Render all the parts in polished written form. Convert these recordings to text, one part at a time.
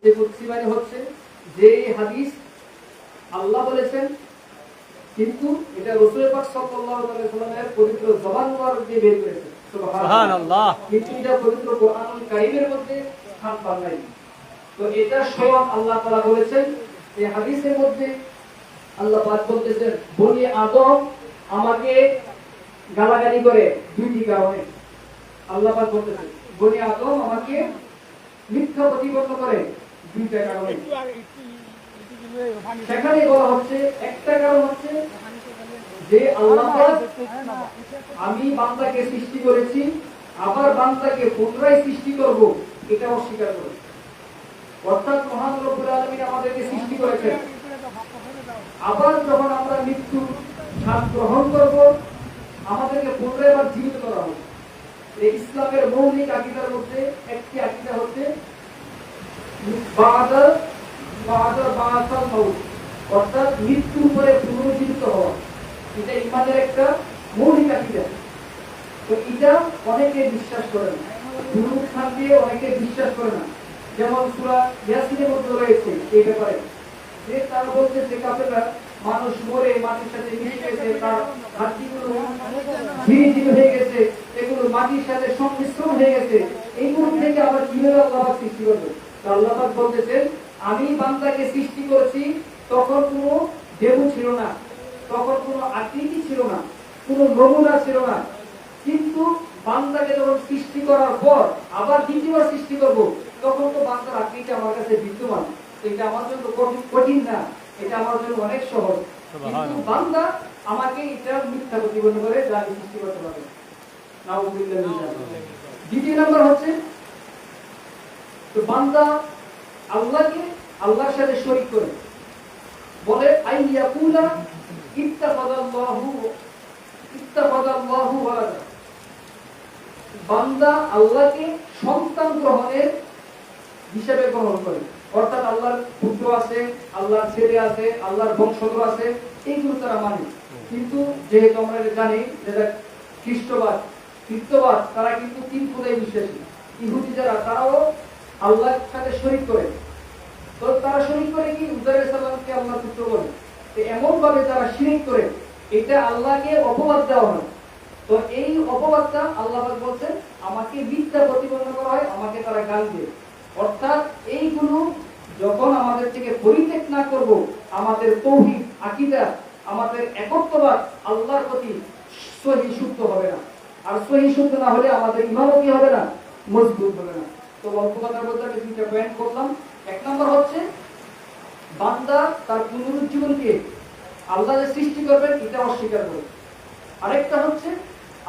যে কুদসি মানে হচ্ছে যে হাদিস আল্লাহ বলেছেন, কিন্তু এটা রাসূল পাক সাল্লাল্লাহু আলাইহি ওয়াসাল্লামের পবিত্র জবান মুবারক দিয়ে বের করেছে। সুবহানাল্লাহ। কিন্তু এটা পবিত্র কোরআনুল কারীমের মধ্যে স্থান পায় নাই। তো এটা স্বয়ং আল্লাহ তাআলা বলেছেন। এই হাদিসের মধ্যে আল্লাহ পাক বলতেছেন, বনি আদম আমাকে গালাগালি করে দুইটি কারণে। আল্লাহ পাক বলতেছেন, বনি আদম আমাকে মিথ্যা প্রতিপন্ন করে দুইটা কারণে। সেখানে বলা হচ্ছে একটা কারণ হচ্ছে যে আল্লাহ পাক আমি বান্দাকে সৃষ্টি করেছি, আবার বান্দাকে পুনরায় সৃষ্টি করব, এটা অস্বীকার করে। অর্থাৎ মহান রব্বুল আলামিন আমাদেরকে সৃষ্টি করেছেন, আবার যখন আমরা মৃত্যু স্বাদ গ্রহণ করব আমাদেরকে পুনরায় আবার জীবিত করা হবে। এই ইসলামের মৌলিক আকীদার মধ্যে একটি আকীদা হচ্ছে অর্থাৎ মৃত্যুর পরে পুনরুজ্জীবিত হওয়া। এটা ইমানের একটা মৌলিক আকীদা। তো এটা অনেকে বিশ্বাস করে না, পুনরুত্থান দিয়ে অনেকে বিশ্বাস করে না। যেমন সূরা ইয়াসিনের মধ্যে রয়েছে এই ব্যাপারে, যে তারা বলতেছে কাফেররা মানুষ মরে মাটির সাথে মিশে গেছে, তার হাড়গুলো ধীরে ধীরে হয়ে গেছে, এগুলো মাটির সাথে সংমিশ্রণ হয়ে গেছে, এইগুলো থেকে আবার কিভাবে আল্লাহ সৃষ্টি করবে? আল্লাহ পাক বলতেছেন, আমি বান্দাকে সৃষ্টি করেছি, তখন কোনো দেহ ছিল না, তখন কোনো আকৃতি ছিল না, কোনো নমুনা ছিল না, কিন্তু বান্দাকে যখন সৃষ্টি করার পর আবার দ্বিতীয়বার সৃষ্টি করব, তখন তো বান্দার আকৃতি আমার কাছে বিদ্যমান। এটা আমার জন্য কঠিন না, এটা আমার জন্য অনেক সহজ। কিন্তু বান্দা আমাকে এটা মিথ্যা প্রতিপন্ন করে যা আমি সৃষ্টি করতে পারবো। দ্বিতীয় নাম্বার হচ্ছে, তো বান্দা আল্লাহকে আল্লাহর সাথে শরীক করে বলে আইয়াকুলা ইত্তাখাযাল্লাহু ওয়ালাদা। বান্দা আল্লাহকে সন্তান গ্রহণের হিসেবে গ্রহণ করে, অর্থাৎ আল্লাহর পুত্র আছে, আল্লাহর ছেলে আছে, আল্লাহর বংশধর আছে, এইগুলো তারা মানে। কিন্তু যেহেতু আমরা জানি যেটা খ্রিস্টবাদ তারা কিন্তু তিন খোদায় বিশ্বাসী। ইহুদি যারা, তারাও আল্লাহর সাথে শরীক করে। তো তারা শরীক করে কি উযাইর আলাইহিস সালামকে আল্লাহর পুত্র বলে। তো এমন ভাবে তারা শিরক করে, এটা আল্লাহকে অপবাদ দেওয়া হয়। তো এই অপবাদটা আল্লাহ পাক বলছেন আমাকে মিথ্যা প্রতিপন্ন করা হয়, আমাকে তারা গাল দিয়ে। অর্থাৎ এইগুলো যখন আমাদের থেকে পরিত্যাগ না করব, আমাদের তাওহীদ আকীদা, আমাদের একত্ববাদ আল্লাহর প্রতি সহি শুদ্ধ হবে না। আর সহি শুদ্ধ না হলে আমাদের ঈমানও কি হবে না? মজবুত হবে না। তো অল্প কথার মধ্যে আমি দুইটা পয়েন্ট করলাম। এক নম্বর হচ্ছে বান্দা তার পুনরুজ্জীবনকে আল্লাহ যে সৃষ্টি করবেন এটা অস্বীকার করে। আরেকটা হচ্ছে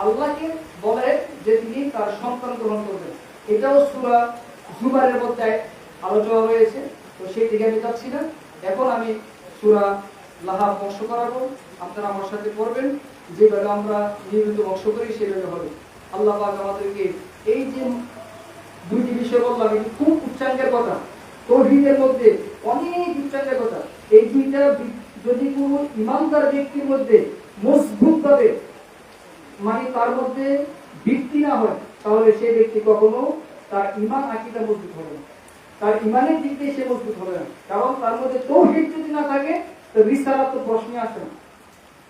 আল্লাহকে বলে যে তিনি তার সন্তান গ্রহণ করবেন, এটাও সূরা জুমারের মধ্যে আলোচনা রয়েছে। তো সেই দিকে আমি যাচ্ছি না, এখন আমি সূরা লাহাব বর্ষ করাবো, আপনারা আমার সাথে পড়বেন। যেভাবে আমরা নিয়মিত বর্ষ করি সেভাবে হবে। আল্লাহ পাক আমাদেরকে এই যে দুইটি বিষয় বললাম, এটি খুব উচ্চাঙ্গের কথা, তাওহীদের মধ্যে অনেক উচ্চাঙ্গের কথা। এই দুইটা যদি কোনো ইমানদার ব্যক্তির মধ্যে মজবুত ভাবে মানে তার মধ্যে ভিত্তি না হয়, তাহলে সেই ব্যক্তি কখনো তার ঈমান আকীদা মজবুত হবে না, তার ঈমানের দিক দিয়ে সে মজবুত হবে না। কারণ তার মধ্যে তাওহীদ যদি না থাকে তো রিসালাত তো প্রশ্নে আসে না।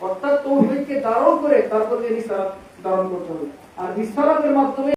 অর্থাৎ তাওহীদকে ধারণ করে তারপরে রিসালাত ধারণ করতে হবে। আর রিসালাতের মাধ্যমে